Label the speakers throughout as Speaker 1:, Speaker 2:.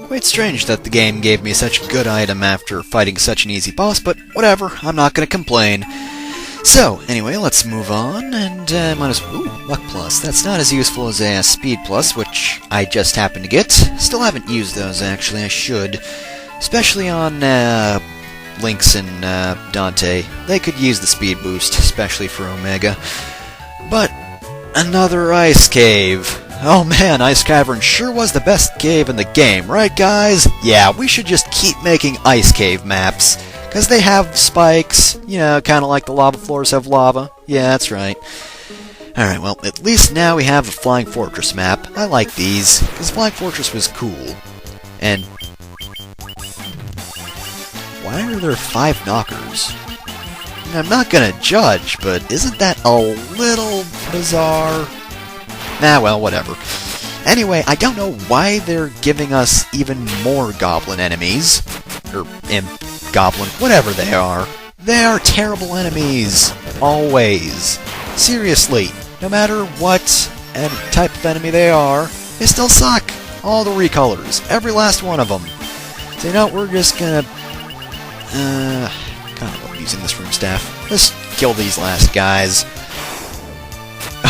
Speaker 1: Quite strange that the game gave me such a good item after fighting such an easy boss, but whatever, I'm not gonna complain. So, anyway, let's move on, and ooh, Luck Plus. That's not as useful as a Speed Plus, which I just happened to get. Still haven't used those, actually, I should. Especially on Lynx and Dante. They could use the speed boost, especially for Omega. But another ice cave. Oh man, Ice Cavern sure was the best cave in the game, right guys? Yeah, we should just keep making ice cave maps. Because they have spikes, you know, kind of like the lava floors have lava. Yeah, that's right. Alright, well, at least now we have a Flying Fortress map. I like these, because Flying Fortress was cool. And why are there 5 knockers? I'm not gonna judge, but isn't that a little bizarre? Nah, well, whatever. Anyway, I don't know why they're giving us even more goblin enemies. Or imp, goblin, whatever they are. They are terrible enemies. Always. Seriously, no matter what type of enemy they are, they still suck. All the recolors. Every last one of them. So you know, we're just gonna kind of love using this room staff. Let's kill these last guys.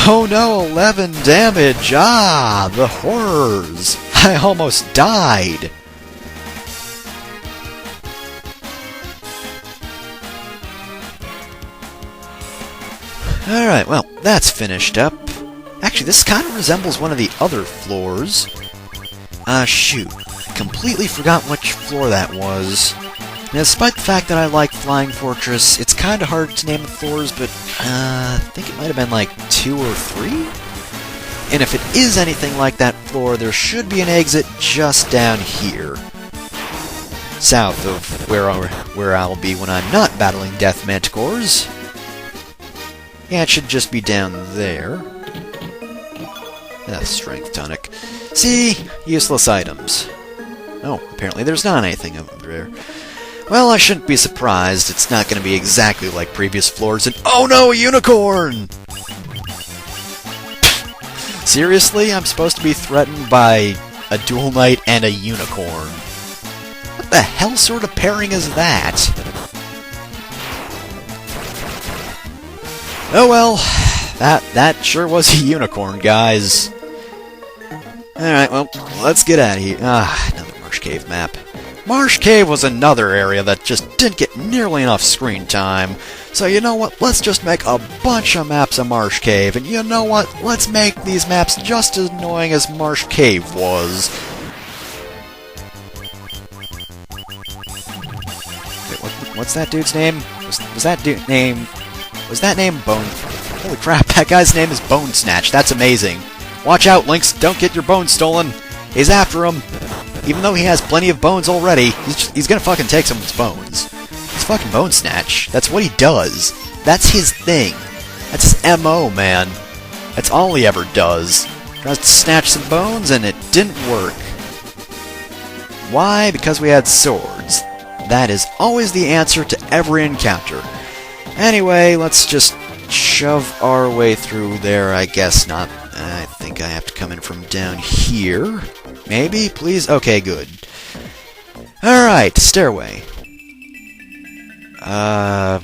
Speaker 1: Oh no, 11 damage! Ah, the horrors! I almost died! Alright, well, that's finished up. Actually, this kind of resembles one of the other floors. Shoot. Completely forgot which floor that was. Now, despite the fact that I like Flying Fortress, it's kind of hard to name the floors, but I think it might have been like 2 or 3? And if it is anything like that floor, there should be an exit just down here. South of where I'll be when I'm not battling Death Manticores. Yeah, it should just be down there. Strength tonic. See? Useless items. Oh, apparently there's not anything over there. Well, I shouldn't be surprised. It's not going to be exactly like previous floors, and oh no, a unicorn! Seriously? I'm supposed to be threatened by a Dual Knight and a unicorn. What the hell sort of pairing is that? Oh well, that sure was a unicorn, guys. Alright, well, let's get out of here. Another Marsh Cave map. Marsh Cave was another area that just didn't get nearly enough screen time. So you know what, let's just make a bunch of maps of Marsh Cave, and you know what, let's make these maps just as annoying as Marsh Cave was. Wait, what's that dude's name? Was that name Bone? Holy crap, that guy's name is Bone Snatch, that's amazing. Watch out, Lynx, don't get your bones stolen. He's after him. Even though he has plenty of bones already, he's gonna fucking take someone's bones. He's fucking Bone Snatch. That's what he does. That's his thing. That's his MO, man. That's all he ever does. Tries to snatch some bones, and it didn't work. Why? Because we had swords. That is always the answer to every encounter. Anyway, let's just shove our way through there. I guess not. I think I have to come in from down here. Maybe? Please? Okay, good. Alright, stairway. Well...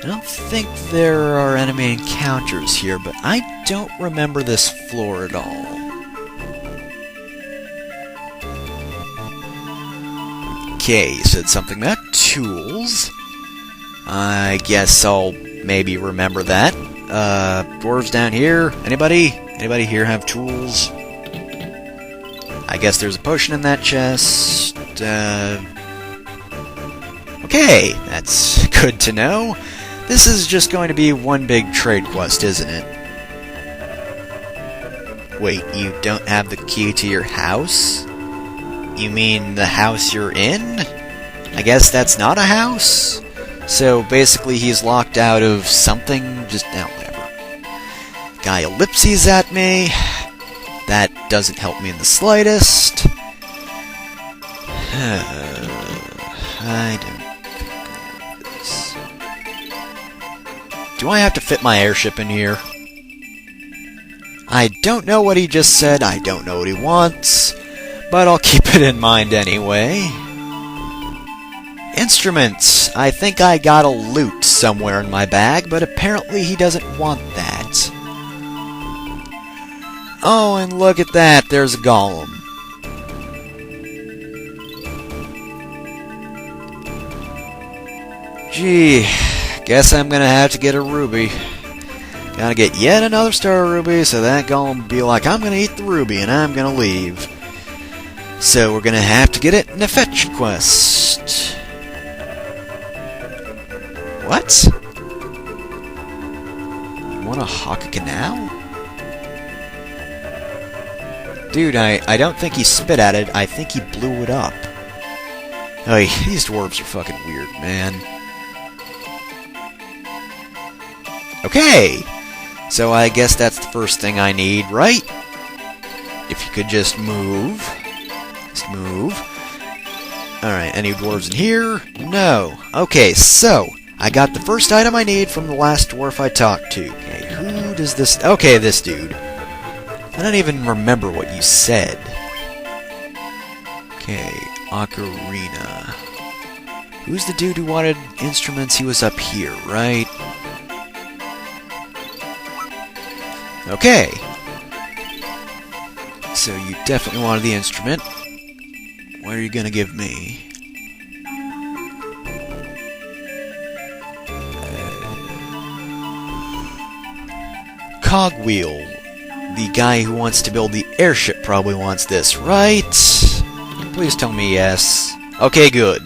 Speaker 1: I don't think there are enemy encounters here, but I don't remember this floor at all. Okay, you said something about tools. I guess I'll maybe remember that. Dwarves down here? Anybody? Anybody here have tools? I guess there's a potion in that chest. Okay, that's good to know. This is just going to be one big trade quest, isn't it? Wait, you don't have the key to your house? You mean the house you're in? I guess that's not a house? So basically he's locked out of something, just, no, whatever. Guy ellipses at me. That doesn't help me in the slightest. I don't think this. Do I have to fit my airship in here? I don't know what he just said, I don't know what he wants, but I'll keep it in mind anyway. Instruments. I think I got a loot somewhere in my bag, but apparently he doesn't want that. Oh, and look at that, there's a golem. Gee, guess I'm gonna have to get a ruby. Gotta get yet another star ruby, so that golem will be like, I'm gonna eat the ruby and I'm gonna leave. So we're gonna have to get it in a fetch quest. What? You wanna hawk a canal? Dude, I don't think he spit at it, I think he blew it up. Oh, these dwarves are fucking weird, man. Okay! So I guess that's the first thing I need, right? If you could just move. Just move. Alright, any dwarves in here? No. Okay, so I got the first item I need from the last dwarf I talked to. Okay, who does this... Okay, this dude. I don't even remember what you said. Okay, Ocarina. Who's the dude who wanted instruments? He was up here, right? Okay. So you definitely wanted the instrument. What are you gonna give me? Cogwheel. The guy who wants to build the airship probably wants this, right? Please tell me yes. Okay, good.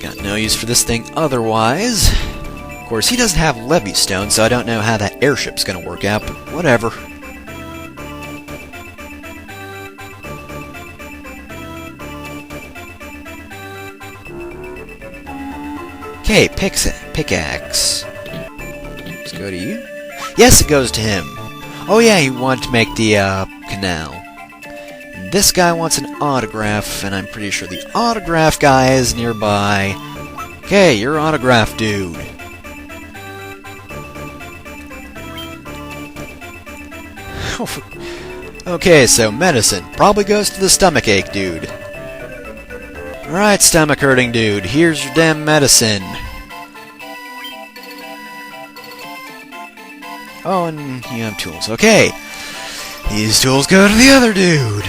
Speaker 1: Got no use for this thing otherwise. Of course, he doesn't have Levistone, so I don't know how that airship's gonna work out, but whatever. Okay, pickaxe. Let's go to you. Yes, it goes to him. Oh yeah, he wanted to make the canal. And this guy wants an autograph, and I'm pretty sure the autograph guy is nearby. Okay, you're autograph dude. Okay, so medicine probably goes to the stomach ache dude. Alright, stomach hurting dude, here's your damn medicine. Oh, and you have tools. Okay, these tools go to the other dude.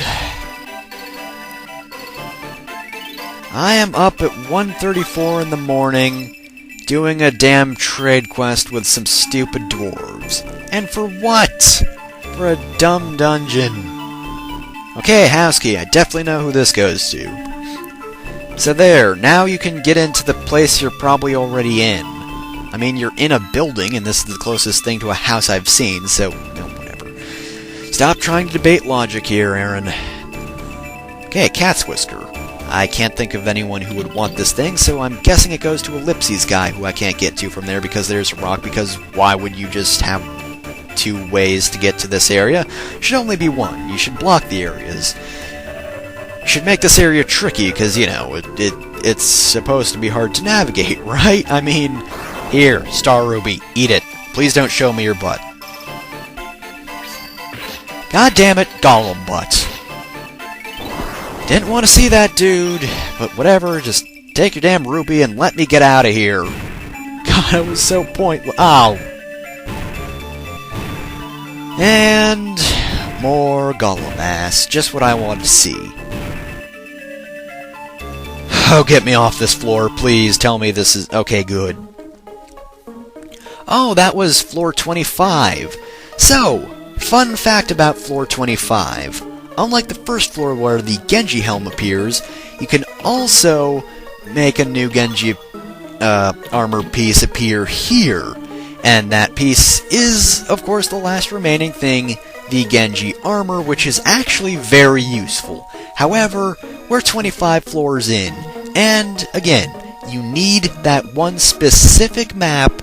Speaker 1: I am up at 1:34 in the morning doing a damn trade quest with some stupid dwarves. And for what? For a dumb dungeon. Okay, house key. I definitely know who this goes to. So there, now you can get into the place you're probably already in. I mean, you're in a building, and this is the closest thing to a house I've seen, so, no, whatever. Stop trying to debate logic here, Aaron. Okay, cat's whisker. I can't think of anyone who would want this thing, so I'm guessing it goes to Ellipses guy, who I can't get to from there because there's a rock, because why would you just have two ways to get to this area? Should only be one. You should block the areas. You should make this area tricky, because, you know, it's supposed to be hard to navigate, right? I mean, here, Star Ruby, eat it. Please don't show me your butt. God damn it, Golem butt. Didn't want to see that, dude, but whatever, just take your damn ruby and let me get out of here. God, it was so pointless. Ow. And more golem ass, just what I wanted to see. Oh, get me off this floor, please. Tell me this is... Okay, good. Oh, that was floor 25. So, fun fact about floor 25. Unlike the first floor where the Genji helm appears, you can also make a new Genji armor piece appear here. And that piece is, of course, the last remaining thing, the Genji armor, which is actually very useful. However, we're 25 floors in, and again, you need that one specific map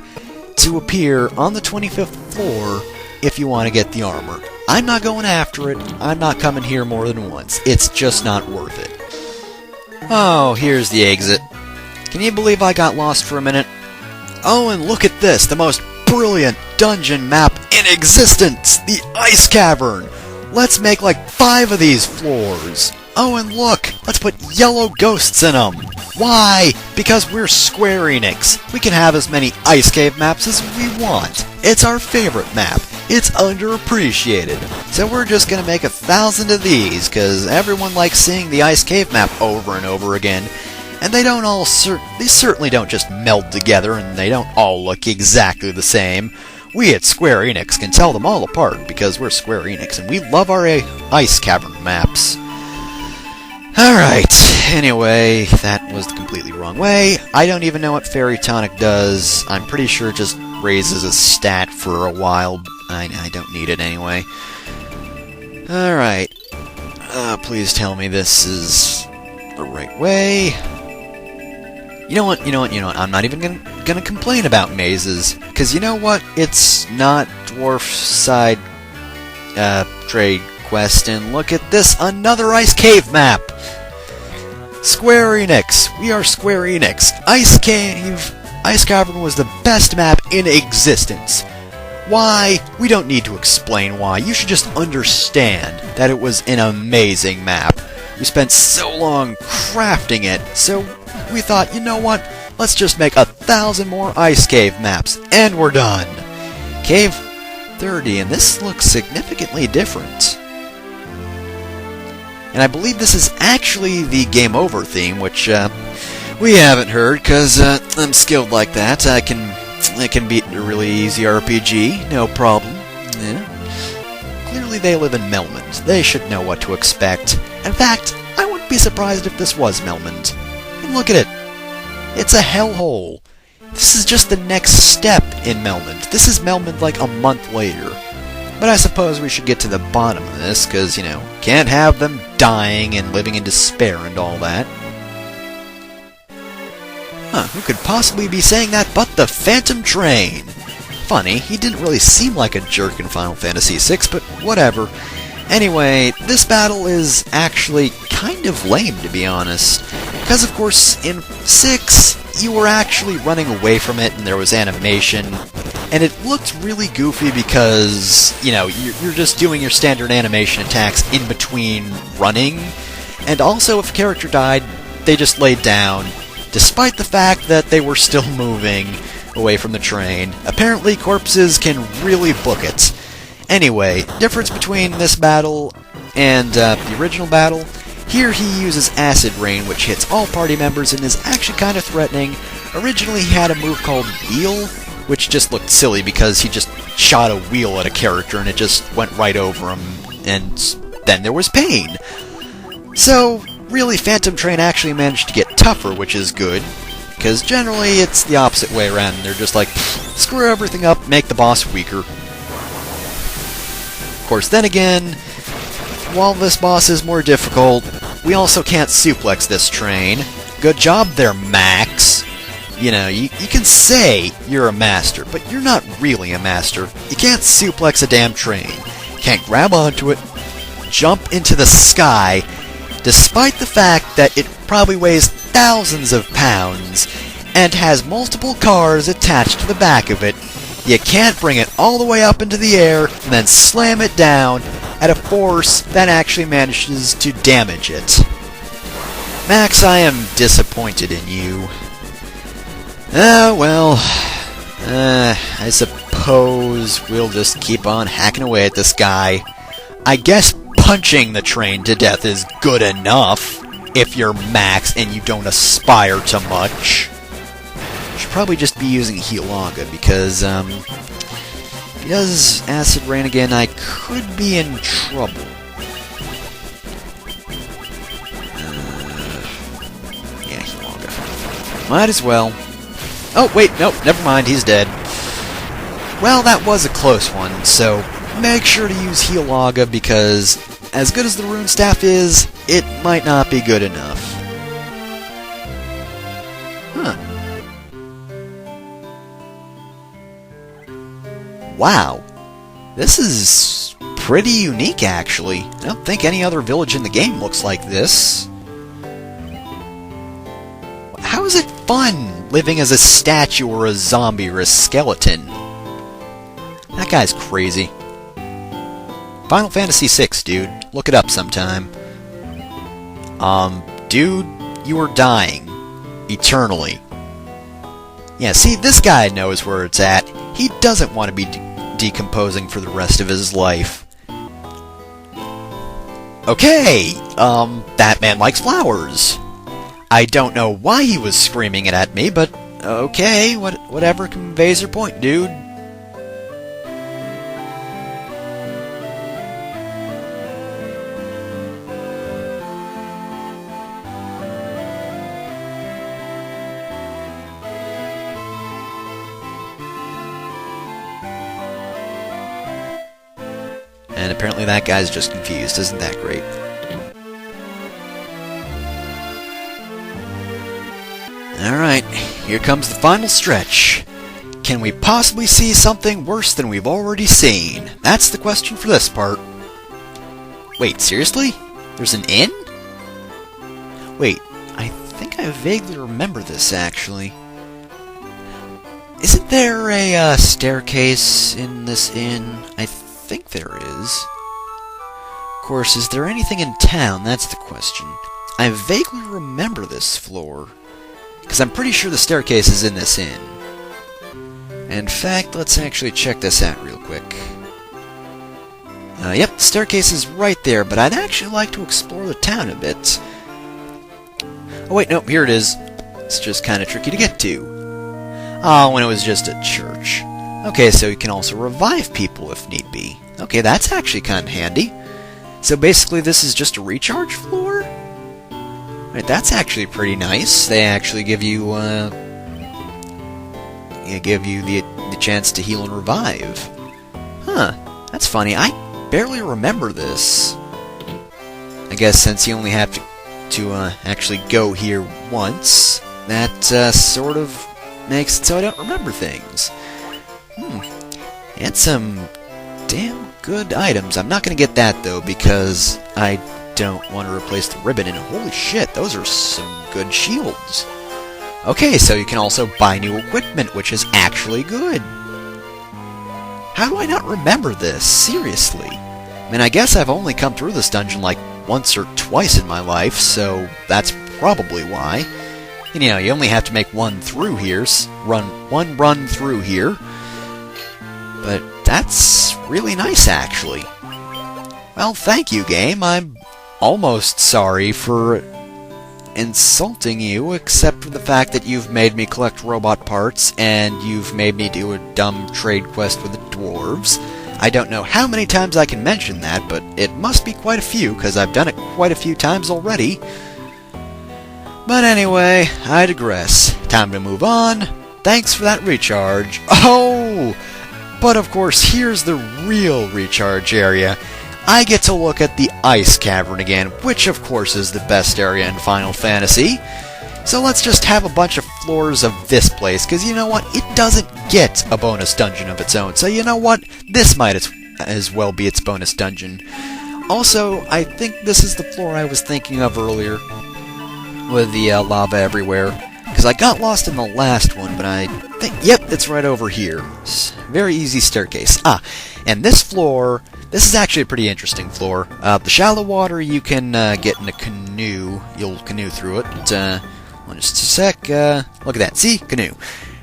Speaker 1: to appear on the 25th floor if you want to get the armor. I'm not going after it. I'm not coming here more than once. It's just not worth it. Oh, here's the exit. Can you believe I got lost for a minute? Oh, and look at this, the most brilliant dungeon map in existence, the Ice Cavern. Let's make like 5 of these floors. Oh, and look, let's put yellow ghosts in them. Why? Because we're Square Enix. We can have as many Ice Cave maps as we want. It's our favorite map. It's underappreciated. So we're just gonna make 1,000 of these, cause everyone likes seeing the Ice Cave map over and over again. And they don't all they certainly don't just meld together, and they don't all look exactly the same. We at Square Enix can tell them all apart, because we're Square Enix, and we love our Ice Cavern maps. Alright, anyway, that was the completely wrong way. I don't even know what Fairy Tonic does. I'm pretty sure it just raises a stat for a while. I don't need it anyway. Alright. Please tell me this is the right way. You know what? I'm not even gonna complain about mazes, because you know what? It's not Dwarf Side trade quest, and look at this, another Ice Cave map! Square Enix! We are Square Enix! Ice Cavern was the best map in existence. Why? We don't need to explain why. You should just understand that it was an amazing map. We spent so long crafting it, so we thought, you know what? Let's just make 1,000 more Ice Cave maps, and we're done! Cave 30, and this looks significantly different. And I believe this is actually the Game Over theme, which we haven't heard, because I'm skilled like that. I can beat a really easy RPG, no problem. Yeah. Clearly they live in Melmond. They should know what to expect. In fact, I wouldn't be surprised if this was Melmond. And look at it. It's a hellhole. This is just the next step in Melmond. This is Melmond like a month later. But I suppose we should get to the bottom of this, because, you know, can't have them dying and living in despair and all that. Who could possibly be saying that but the Phantom Train? Funny, he didn't really seem like a jerk in Final Fantasy VI, but whatever. Anyway, this battle is actually kind of lame, to be honest. Because, of course, in 6, you were actually running away from it, and there was animation, and it looked really goofy because, you know, you're just doing your standard animation attacks in between running, and also if a character died, they just laid down, despite the fact that they were still moving away from the train. Apparently, corpses can really book it. Anyway, difference between this battle and the original battle, here he uses Acid Rain, which hits all party members and is actually kind of threatening. Originally he had a move called Wheel, which just looked silly because he just shot a wheel at a character and it just went right over him, and then there was Pain. So, really, Phantom Train actually managed to get tougher, which is good, because generally it's the opposite way around, and they're just like, screw everything up, make the boss weaker. Of course, then again, while this boss is more difficult, we also can't suplex this train. Good job there, Max! You know, you can say you're a master, but you're not really a master. You can't suplex a damn train. Can't grab onto it, jump into the sky, despite the fact that it probably weighs thousands of pounds, and has multiple cars attached to the back of it. You can't bring it all the way up into the air and then slam it down at a force that actually manages to damage it. Max, I am disappointed in you. Well, I suppose we'll just keep on hacking away at this guy. I guess punching the train to death is good enough if you're Max and you don't aspire to much. Should probably just be using Healaga, because if he does Acid Rain again, I could be in trouble. Yeah, Healaga. Might as well. Oh, wait, nope, never mind, he's dead. Well, that was a close one, so make sure to use Healaga, because as good as the Rune Staff is, it might not be good enough. Huh. Wow. This is pretty unique, actually. I don't think any other village in the game looks like this. How is it fun living as a statue or a zombie or a skeleton? That guy's crazy. Final Fantasy VI, dude. Look it up sometime. Dude, you are dying. Eternally. Yeah, see, this guy knows where it's at. He doesn't want to be decomposing for the rest of his life. Okay, that man likes flowers. I don't know why he was screaming it at me, but okay, whatever conveys your point, dude. And apparently that guy's just confused. Isn't that great? Alright, here comes the final stretch. Can we possibly see something worse than we've already seen? That's the question for this part. Wait, seriously? There's an inn? Wait, I think I vaguely remember this, actually. Isn't there a staircase in this inn? I think there is. Of course, is there anything in town? That's the question. I vaguely remember this floor, because I'm pretty sure the staircase is in this inn. In fact, let's actually check this out real quick. Yep, the staircase is right there, but I'd actually like to explore the town a bit. Oh wait, nope, here it is. It's just kind of tricky to get to. Oh, when it was just a church. Okay, so you can also revive people if need be. Okay, that's actually kind of handy. So basically this is just a recharge floor? Right, that's actually pretty nice. They actually give you, the chance to heal and revive. Huh, that's funny. I barely remember this. I guess since you only have to actually go here once, that sort of makes it so I don't remember things. And some damn good items. I'm not going to get that, though, because I don't want to replace the ribbon. And holy shit, those are some good shields. Okay, so you can also buy new equipment, which is actually good. How do I not remember this? Seriously. I mean, I guess I've only come through this dungeon like once or twice in my life, so that's probably why. And, you know, you only have to make one through here, one run through here. But that's really nice, actually. Well, thank you, game. I'm almost sorry for insulting you, except for the fact that you've made me collect robot parts, and you've made me do a dumb trade quest with the dwarves. I don't know how many times I can mention that, but it must be quite a few, because I've done it quite a few times already. But anyway, I digress. Time to move on. Thanks for that recharge. Oh! But of course, here's the real recharge area. I get to look at the Ice Cavern again, which of course is the best area in Final Fantasy. So let's just have a bunch of floors of this place, because you know what? It doesn't get a bonus dungeon of its own. So you know what? This might as well be its bonus dungeon. Also, I think this is the floor I was thinking of earlier, with the lava everywhere. Because I got lost in the last one, but I think, yep, it's right over here. Very easy staircase. And this floor, this is actually a pretty interesting floor. The shallow water, you can get in a canoe. You'll canoe through it. Just a sec. Look at that. See? Canoe.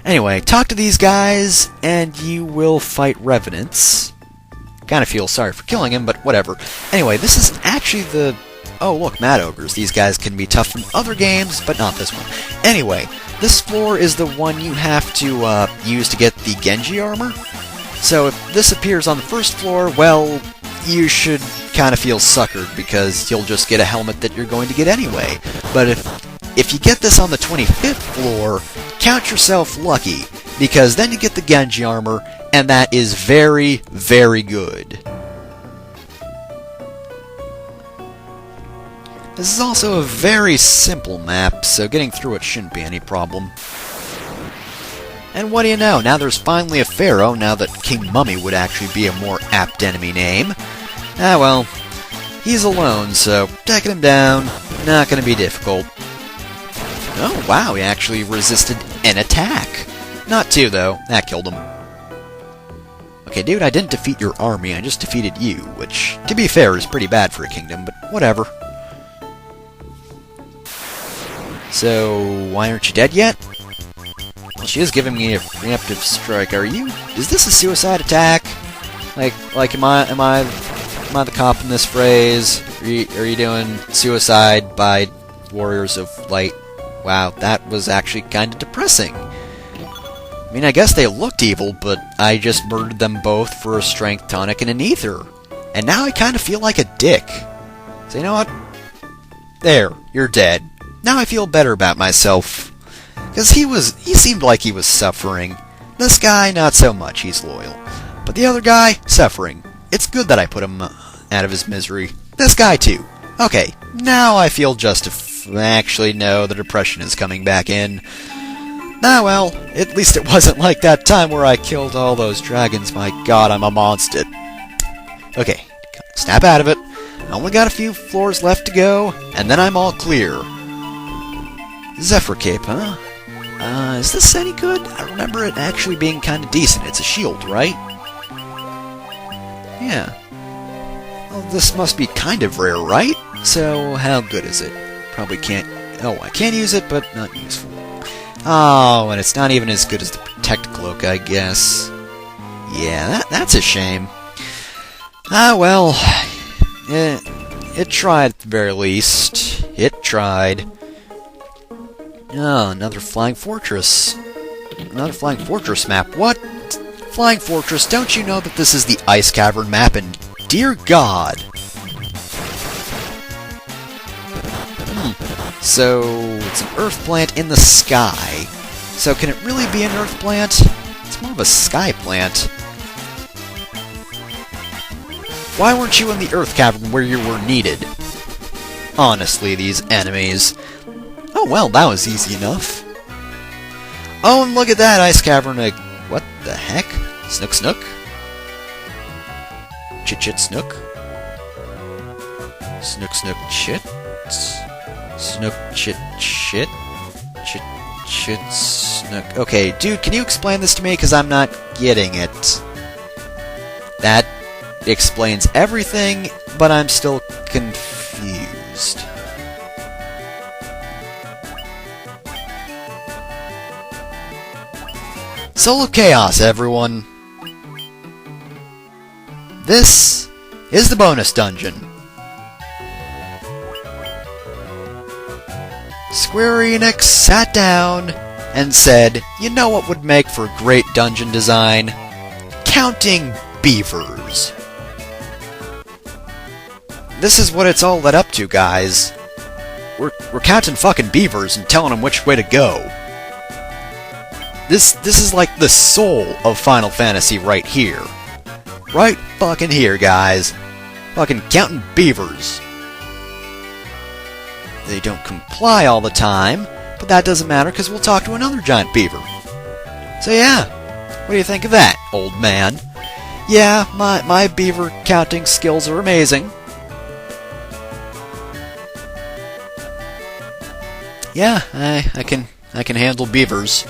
Speaker 1: Anyway, talk to these guys, and you will fight revenants. Kind of feel sorry for killing him, but whatever. Anyway, this is actually the... Oh, look, Mad Ogres. These guys can be tough in other games, but not this one. Anyway, this floor is the one you have to use to get the Genji armor. So if this appears on the first floor, well, you should kind of feel suckered, because you'll just get a helmet that you're going to get anyway. But if you get this on the 25th floor, count yourself lucky, because then you get the Genji armor, and that is very, very good. This is also a very simple map, so getting through it shouldn't be any problem. And what do you know, now there's finally a pharaoh, now that King Mummy would actually be a more apt enemy name. Ah well, he's alone, so taking him down, not gonna be difficult. Oh wow, he actually resisted an attack. Not two though, that killed him. Okay, dude, I didn't defeat your army, I just defeated you, which, to be fair, is pretty bad for a kingdom, but whatever. So, why aren't you dead yet? Well, she is giving me a preemptive strike. Is this a suicide attack? Like, am I the cop in this phrase? Are you doing suicide by Warriors of Light? Wow, that was actually kind of depressing. I mean, I guess they looked evil, but I just murdered them both for a strength tonic and an ether. And now I kind of feel like a dick. So you know what? There, you're dead. Now I feel better about myself. Because he seemed like he was suffering. This guy, not so much, he's loyal. But the other guy, suffering. It's good that I put him out of his misery. This guy too. Okay, now I feel actually, no, the depression is coming back in. Ah well, at least it wasn't like that time where I killed all those dragons. My god, I'm a monster. Okay, snap out of it. I only got a few floors left to go, and then I'm all clear. Zephyr Cape, huh? Is this any good? I remember it actually being kind of decent. It's a shield, right? Yeah. Well, this must be kind of rare, right? So, how good is it? Probably can't... Oh, I can use it, but not useful. Oh, and it's not even as good as the Protect Cloak, I guess. Yeah, that's a shame. Ah, well... It tried at the very least. It tried. Oh, another Flying Fortress. Another Flying Fortress map. What? Flying Fortress, don't you know that this is the Ice Cavern map, and dear God! So, it's an earth plant in the sky. So can it really be an earth plant? It's more of a sky plant. Why weren't you in the earth cavern where you were needed? Honestly, these enemies. Oh well, that was easy enough. Oh, and look at that Ice Cavern. What the heck? Snook Snook? Chit Chit Snook? Snook Snook Chit? Snook Chit Chit? Chit Chit Snook. Okay, dude, can you explain this to me? Because I'm not getting it. That explains everything, but I'm still confused. Soul of Chaos, everyone. This is the bonus dungeon. Square Enix sat down and said, you know what would make for great dungeon design? Counting beavers. This is what it's all led up to, guys. We're counting fucking beavers and telling them which way to go. This is like the soul of Final Fantasy right here. Right fucking here, guys. Fucking counting beavers. They don't comply all the time, but that doesn't matter because we'll talk to another giant beaver. So yeah, what do you think of that, old man? Yeah, my beaver counting skills are amazing. Yeah, I can handle beavers.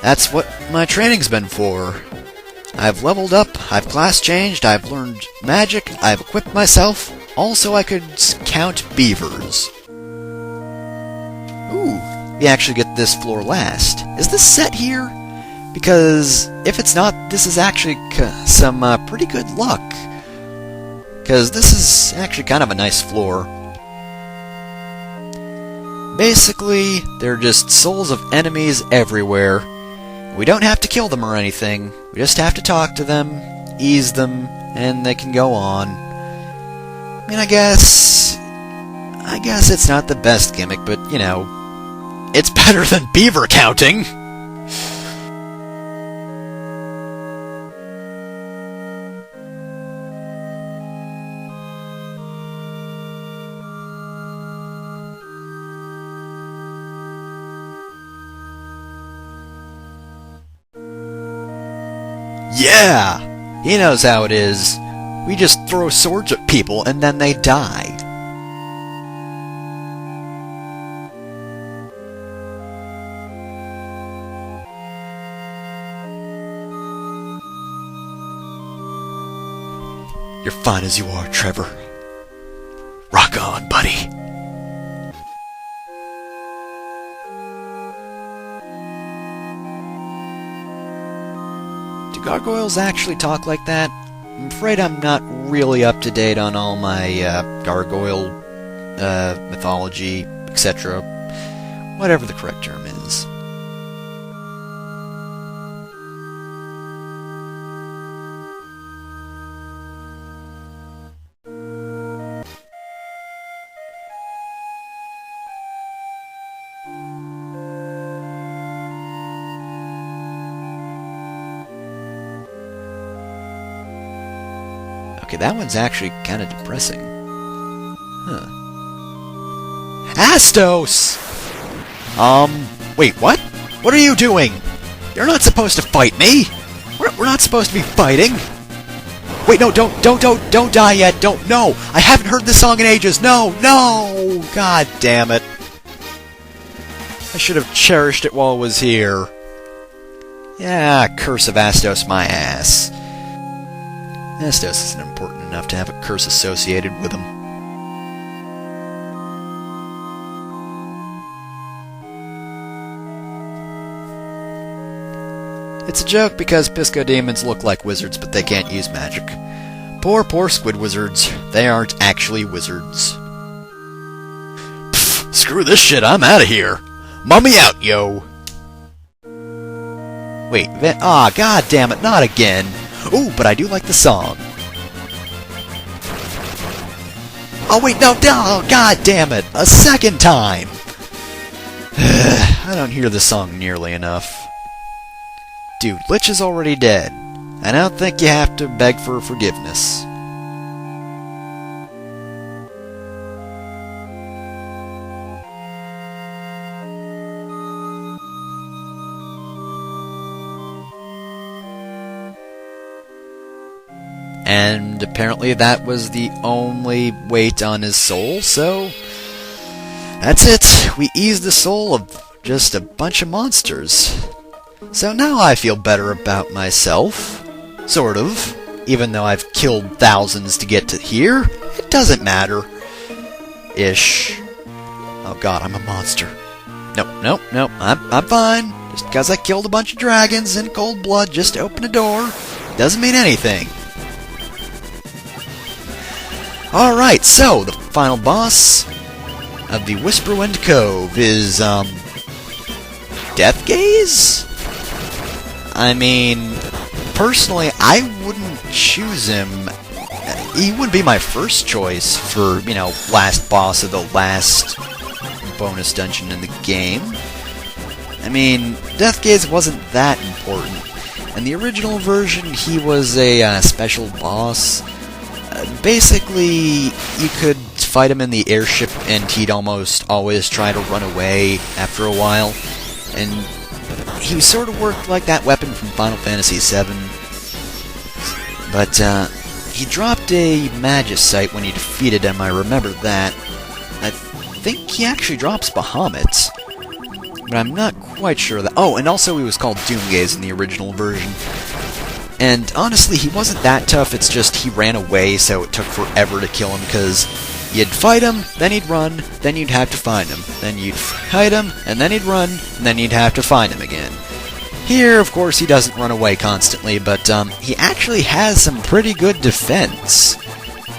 Speaker 1: That's what my training's been for. I've leveled up, I've class changed, I've learned magic, I've equipped myself, also I could count beavers. Ooh, we actually get this floor last. Is this set here? Because if it's not, this is actually some pretty good luck. Because this is actually kind of a nice floor. Basically, they're just souls of enemies everywhere. We don't have to kill them or anything. We just have to talk to them, ease them, and they can go on. I mean, I guess it's not the best gimmick, but, you know, it's better than beaver counting! Yeah! He knows how it is. We just throw swords at people and then they die. You're fine as you are, Trevor. Rock on, buddy. Do gargoyles actually talk like that? I'm afraid I'm not really up to date on all my gargoyle mythology, etc. Whatever the correct term is. Okay, that one's actually kind of depressing. Huh. Astos! Wait, what? What are you doing? You're not supposed to fight me! We're not supposed to be fighting! Wait, no, don't die yet! Don't, no! I haven't heard this song in ages! No! God damn it! I should have cherished it while it was here. Yeah, curse of Astos my ass. Astos isn't important enough to have a curse associated with him. It's a joke because Pisco demons look like wizards, but they can't use magic. Poor squid wizards. They aren't actually wizards. Pfft, screw this shit, I'm out of here. Mummy out, yo! Wait, god damn it, not again! Ooh, but I do like the song. Oh wait, no, god damn it! A second time! I don't hear the song nearly enough. Dude, Lich is already dead. I don't think you have to beg for forgiveness. And apparently that was the only weight on his soul, so that's it. We eased the soul of just a bunch of monsters. So now I feel better about myself. Sort of. Even though I've killed thousands to get to here, it doesn't matter. Ish. Oh god, I'm a monster. Nope, I'm fine. Just because I killed a bunch of dragons in cold blood just to open a door, doesn't mean anything. Alright, so the final boss of the Whisperwind Cove is, Death Gaze? I mean, personally, I wouldn't choose him. He would be my first choice for, you know, last boss of the last bonus dungeon in the game. I mean, Death Gaze wasn't that important. In the original version, he was a special boss. Basically, you could fight him in the airship and he'd almost always try to run away after a while. And he sort of worked like that weapon from Final Fantasy VII. But he dropped a Magicite when you defeated him, I remember that. I think he actually drops Bahamut. But I'm not quite sure of that. Oh, and also he was called Doomgaze in the original version. And honestly, he wasn't that tough, it's just he ran away, so it took forever to kill him, because you'd fight him, then he'd run, then you'd have to find him. Then you'd fight him, and then he'd run, and then you'd have to find him again. Here, of course, he doesn't run away constantly, but he actually has some pretty good defense.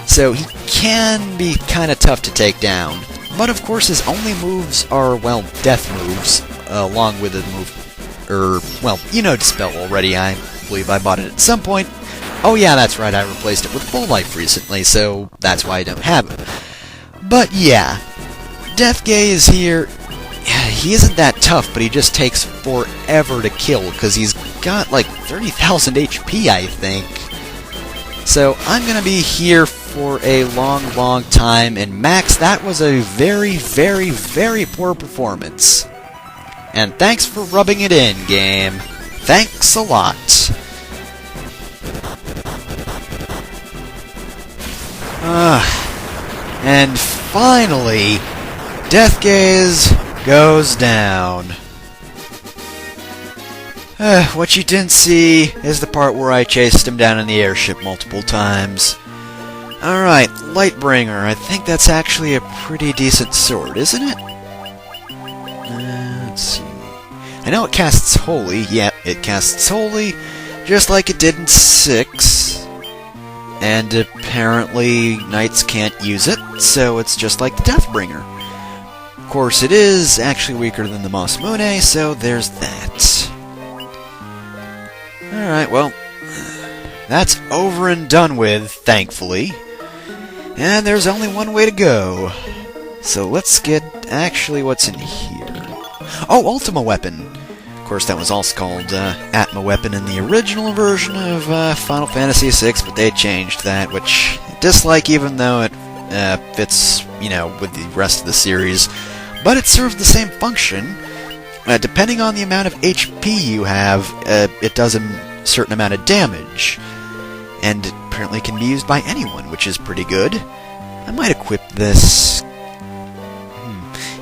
Speaker 1: So he can be kind of tough to take down. But of course, his only moves are, well, death moves, along with a move, well, you know Dispel already, I believe I bought it at some point. Oh yeah, that's right, I replaced it with Full Life recently, so that's why I don't have it. But yeah, Death Gaze here, he isn't that tough, but he just takes forever to kill, because he's got like 30,000 HP, I think. So I'm gonna be here for a long time, and Max, that was a very poor performance. And thanks for rubbing it in, game. Thanks a lot. And finally, Death Gaze goes down. What you didn't see is the part where I chased him down in the airship multiple times. Alright, Lightbringer. I think that's actually a pretty decent sword, isn't it? Let's see. I know it casts Holy. Yep, it casts Holy, just like it did in 6. And apparently Knights can't use it, so it's just like the Deathbringer. Of course, it is actually weaker than the Masamune, so there's that. Alright, well, that's over and done with, thankfully. And there's only one way to go. So let's get actually what's in here. Oh, Ultima Weapon! Of course, that was also called Atma Weapon in the original version of Final Fantasy VI, but they changed that, which I dislike even though it fits, you know, with the rest of the series. But it serves the same function. Depending on the amount of HP you have, it does a certain amount of damage. And it apparently can be used by anyone, which is pretty good. I might equip this.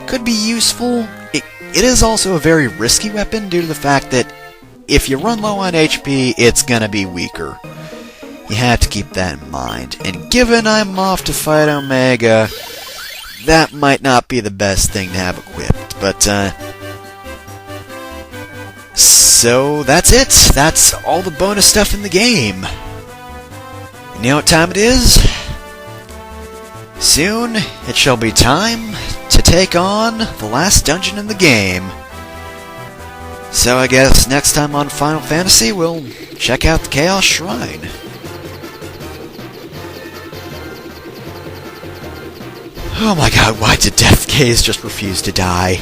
Speaker 1: Could be useful. It is also a very risky weapon due to the fact that if you run low on HP, it's gonna be weaker. You have to keep that in mind. And given I'm off to fight Omega, that might not be the best thing to have equipped. But, so that's it. That's all the bonus stuff in the game. You know what time it is? Soon, it shall be time to take on the last dungeon in the game. So I guess next time on Final Fantasy, we'll check out the Chaos Shrine. Oh my god, why did Death Gaze just refuse to die?